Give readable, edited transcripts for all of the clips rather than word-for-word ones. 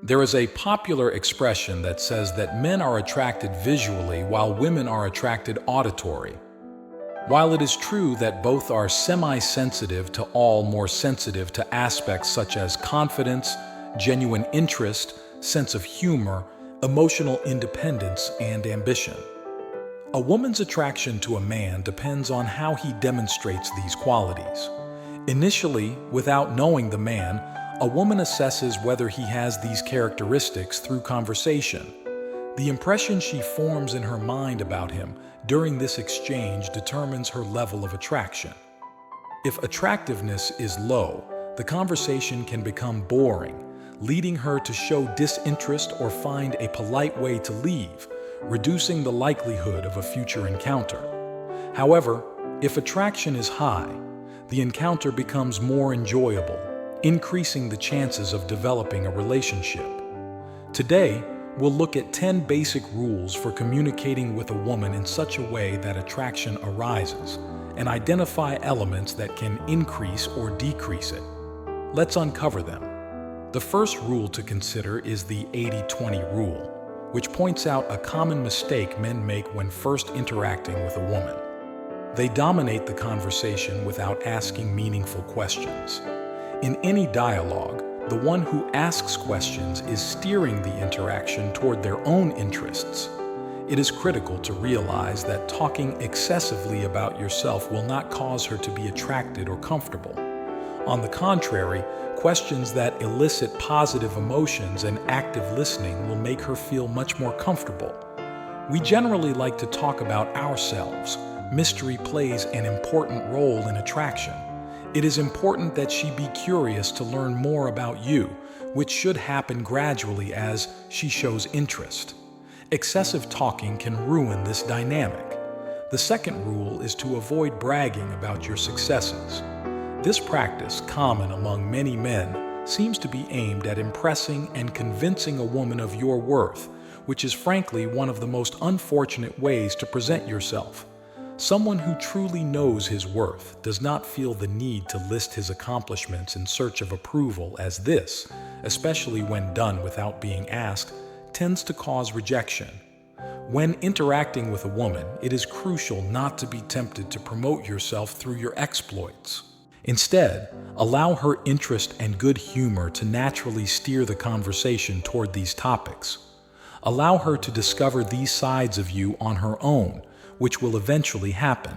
There is a popular expression that says that men are attracted visually while women are attracted auditory. While it is true that both are semi-sensitive to all, more sensitive to aspects such as confidence, genuine interest, sense of humor, emotional independence, and ambition. A woman's attraction to a man depends on how he demonstrates these qualities. Initially, without knowing the man, a woman assesses whether he has these characteristics through conversation. The impression she forms in her mind about him during this exchange determines her level of attraction. If attractiveness is low, the conversation can become boring, leading her to show disinterest or find a polite way to leave, reducing the likelihood of a future encounter. However, if attraction is high, the encounter becomes more enjoyable, increasing the chances of developing a relationship. Today, we'll look at 10 basic rules for communicating with a woman in such a way that attraction arises, and identify elements that can increase or decrease it. Let's uncover them. The first rule to consider is the 80-20 rule, which points out a common mistake men make when first interacting with a woman. They dominate the conversation without asking meaningful questions. In any dialogue, the one who asks questions is steering the interaction toward their own interests. It is critical to realize that talking excessively about yourself will not cause her to be attracted or comfortable. On the contrary, questions that elicit positive emotions and active listening will make her feel much more comfortable. We generally like to talk about ourselves. Mystery plays an important role in attraction. It is important that she be curious to learn more about you, which should happen gradually as she shows interest. Excessive talking can ruin this dynamic. The second rule is to avoid bragging about your successes. This practice, common among many men, seems to be aimed at impressing and convincing a woman of your worth, which is frankly one of the most unfortunate ways to present yourself. Someone who truly knows his worth does not feel the need to list his accomplishments in search of approval, as this, especially when done without being asked, tends to cause rejection. When interacting with a woman, it is crucial not to be tempted to promote yourself through your exploits. Instead, allow her interest and good humor to naturally steer the conversation toward these topics. Allow her to discover these sides of you on her own, which will eventually happen.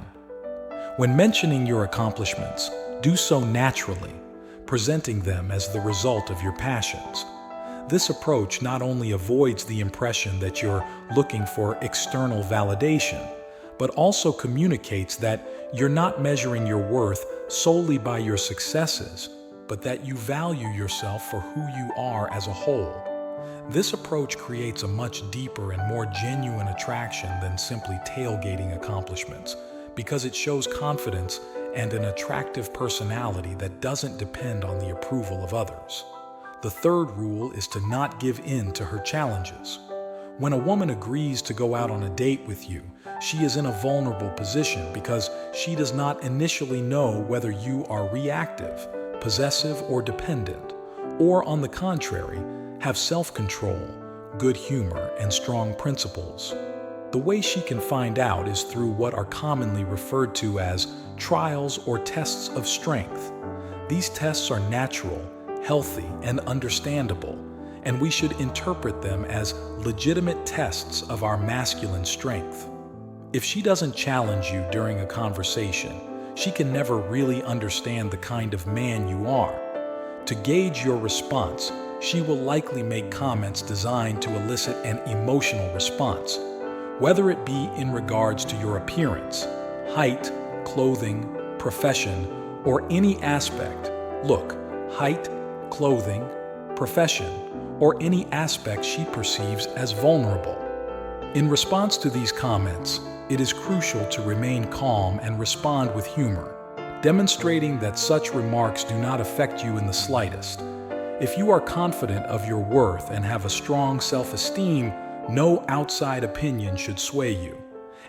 When mentioning your accomplishments, do so naturally, presenting them as the result of your passions. This approach not only avoids the impression that you're looking for external validation, but also communicates that you're not measuring your worth solely by your successes, but that you value yourself for who you are as a whole. This approach creates a much deeper and more genuine attraction than simply tailgating accomplishments, because it shows confidence and an attractive personality that doesn't depend on the approval of others. The third rule is to not give in to her challenges. When a woman agrees to go out on a date with you, she is in a vulnerable position because she does not initially know whether you are reactive, possessive, or dependent, or on the contrary, have self-control, good humor, and strong principles. The way she can find out is through what are commonly referred to as trials or tests of strength. These tests are natural, healthy, and understandable, and we should interpret them as legitimate tests of our masculine strength. If she doesn't challenge you during a conversation, she can never really understand the kind of man you are. To gauge your response, she will likely make comments designed to elicit an emotional response, whether it be in regards to your appearance, height, clothing, profession, or any aspect. Look, height, clothing, profession, or any aspect she perceives as vulnerable. In response to these comments, it is crucial to remain calm and respond with humor, demonstrating that such remarks do not affect you in the slightest. If you are confident of your worth and have a strong self-esteem, no outside opinion should sway you.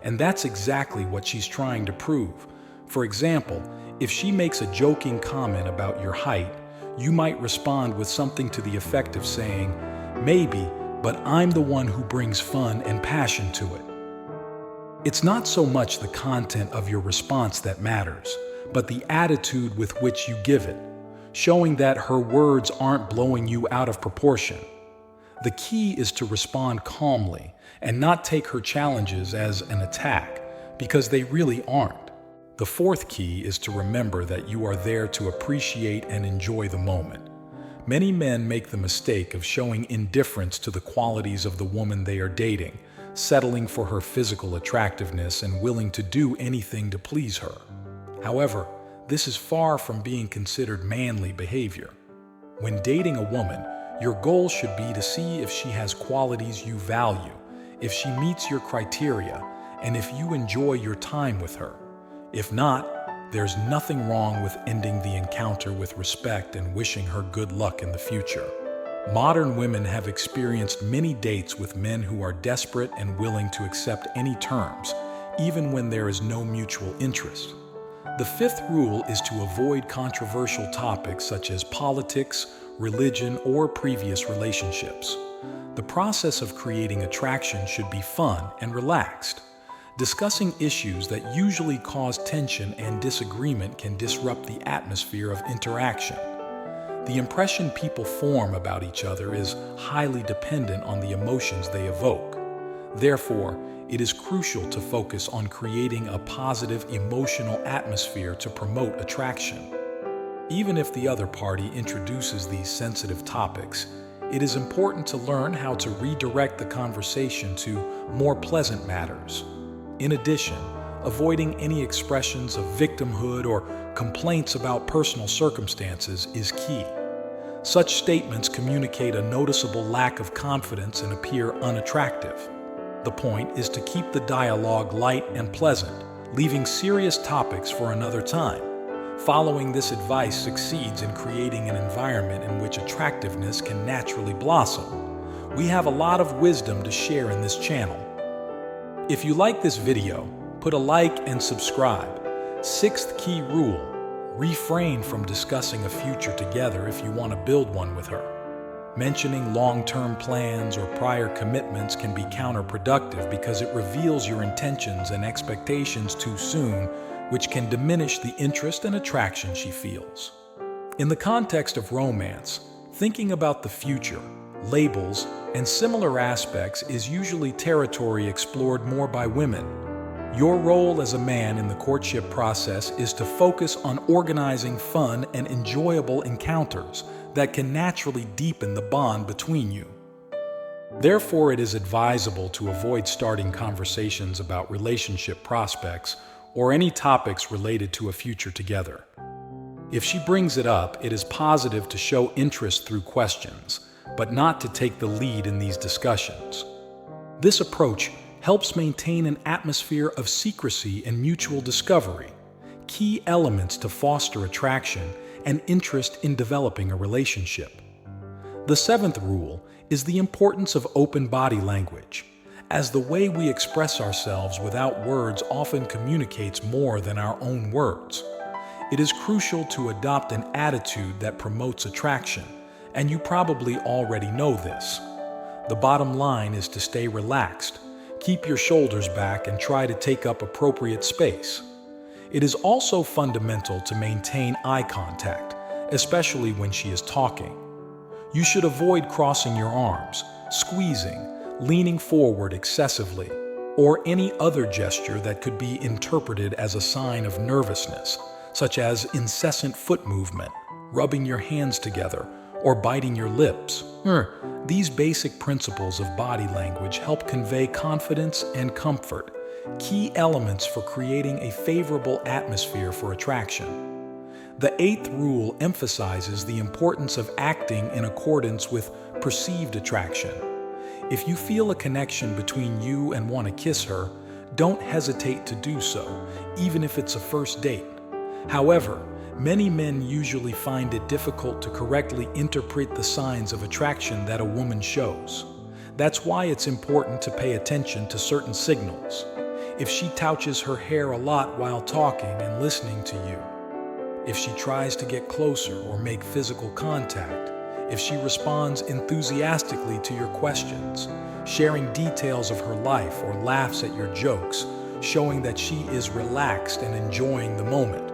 And that's exactly what she's trying to prove. For example, if she makes a joking comment about your height, you might respond with something to the effect of saying, Maybe, but I'm the one who brings fun and passion to it. It's not so much the content of your response that matters, but the attitude with which you give it, showing that her words aren't blowing you out of proportion. The key is to respond calmly and not take her challenges as an attack, because they really aren't. The fourth key is to remember that you are there to appreciate and enjoy the moment. Many men make the mistake of showing indifference to the qualities of the woman they are dating, settling for her physical attractiveness and willing to do anything to please her. However, this is far from being considered manly behavior. When dating a woman, your goal should be to see if she has qualities you value, if she meets your criteria, and if you enjoy your time with her. If not, there's nothing wrong with ending the encounter with respect and wishing her good luck in the future. Modern women have experienced many dates with men who are desperate and willing to accept any terms, even when there is no mutual interest. The fifth rule is to avoid controversial topics such as politics, religion, or previous relationships. The process of creating attraction should be fun and relaxed. Discussing issues that usually cause tension and disagreement can disrupt the atmosphere of interaction. The impression people form about each other is highly dependent on the emotions they evoke. Therefore, it is crucial to focus on creating a positive emotional atmosphere to promote attraction. Even if the other party introduces these sensitive topics, it is important to learn how to redirect the conversation to more pleasant matters. In addition, avoiding any expressions of victimhood or complaints about personal circumstances is key. Such statements communicate a noticeable lack of confidence and appear unattractive. The point is to keep the dialogue light and pleasant, leaving serious topics for another time. Following this advice succeeds in creating an environment in which attractiveness can naturally blossom. We have a lot of wisdom to share in this channel. If you like this video, put a like and subscribe. Sixth key rule: refrain from discussing a future together if you want to build one with her. Mentioning long-term plans or prior commitments can be counterproductive because it reveals your intentions and expectations too soon, which can diminish the interest and attraction she feels. In the context of romance, thinking about the future, labels, and similar aspects is usually territory explored more by women. Your role as a man in the courtship process is to focus on organizing fun and enjoyable encounters that can naturally deepen the bond between you. Therefore, it is advisable to avoid starting conversations about relationship prospects or any topics related to a future together. If she brings it up, it is positive to show interest through questions, but not to take the lead in these discussions. This approach helps maintain an atmosphere of secrecy and mutual discovery, key elements to foster attraction and interest in developing a relationship. The seventh rule is the importance of open body language, as the way we express ourselves without words often communicates more than our own words. It is crucial to adopt an attitude that promotes attraction, and you probably already know this. The bottom line is to stay relaxed, keep your shoulders back, and try to take up appropriate space. It is also fundamental to maintain eye contact, especially when she is talking. You should avoid crossing your arms, squeezing, leaning forward excessively, or any other gesture that could be interpreted as a sign of nervousness, such as incessant foot movement, rubbing your hands together, or biting your lips. These basic principles of body language help convey confidence and comfort, key elements for creating a favorable atmosphere for attraction. The eighth rule emphasizes the importance of acting in accordance with perceived attraction. If you feel a connection between you and want to kiss her, don't hesitate to do so, even if it's a first date. However, many men usually find it difficult to correctly interpret the signs of attraction that a woman shows. That's why it's important to pay attention to certain signals. If she touches her hair a lot while talking and listening to you, if she tries to get closer or make physical contact, if she responds enthusiastically to your questions, sharing details of her life or laughs at your jokes, showing that she is relaxed and enjoying the moment.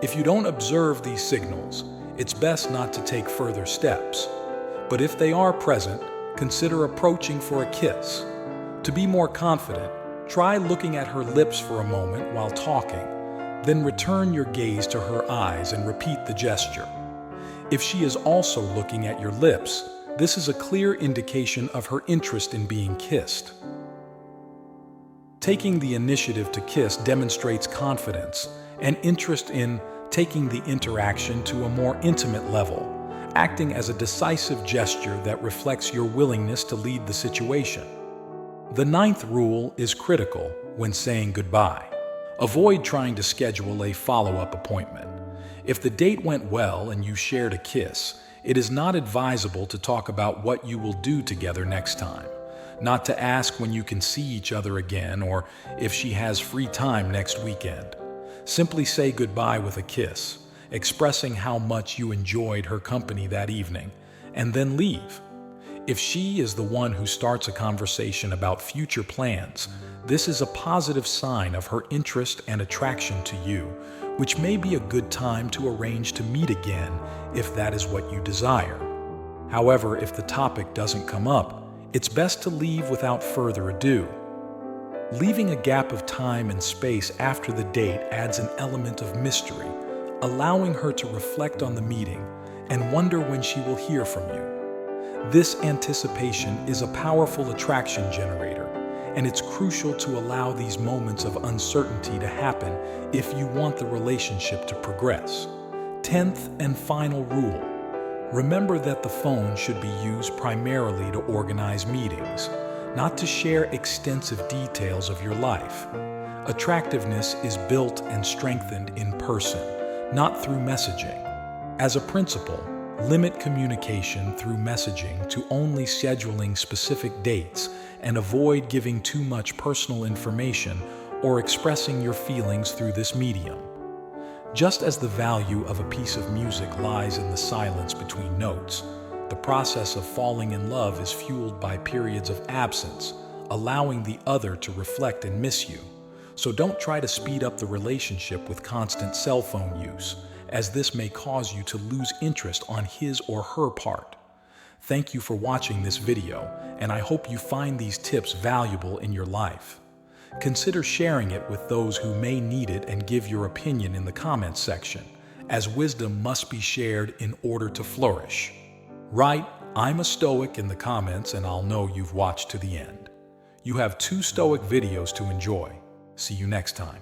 If you don't observe these signals, it's best not to take further steps. But if they are present, consider approaching for a kiss. To be more confident, try looking at her lips for a moment while talking, then return your gaze to her eyes and repeat the gesture. If she is also looking at your lips, this is a clear indication of her interest in being kissed. Taking the initiative to kiss demonstrates confidence and interest in taking the interaction to a more intimate level, acting as a decisive gesture that reflects your willingness to lead the situation. The 9th rule is critical when saying goodbye. Avoid trying to schedule a follow-up appointment. If the date went well and you shared a kiss, it is not advisable to talk about what you will do together next time, not to ask when you can see each other again or if she has free time next weekend. Simply say goodbye with a kiss, expressing how much you enjoyed her company that evening, and then leave. If she is the one who starts a conversation about future plans, this is a positive sign of her interest and attraction to you, which may be a good time to arrange to meet again if that is what you desire. However, if the topic doesn't come up, it's best to leave without further ado. Leaving a gap of time and space after the date adds an element of mystery, allowing her to reflect on the meeting and wonder when she will hear from you. This anticipation is a powerful attraction generator, and it's crucial to allow these moments of uncertainty to happen if you want the relationship to progress. 10th and final rule: remember that the phone should be used primarily to organize meetings, not to share extensive details of your life. Attractiveness is built and strengthened in person, not through messaging. As a principle, limit communication through messaging to only scheduling specific dates and avoid giving too much personal information or expressing your feelings through this medium. Just as the value of a piece of music lies in the silence between notes, the process of falling in love is fueled by periods of absence, allowing the other to reflect and miss you. So don't try to speed up the relationship with constant cell phone use, as this may cause you to lose interest on his or her part. Thank you for watching this video, and I hope you find these tips valuable in your life. Consider sharing it with those who may need it and give your opinion in the comments section, as wisdom must be shared in order to flourish. Write, "I'm a Stoic" in the comments and I'll know you've watched to the end. You have 2 Stoic videos to enjoy. See you next time.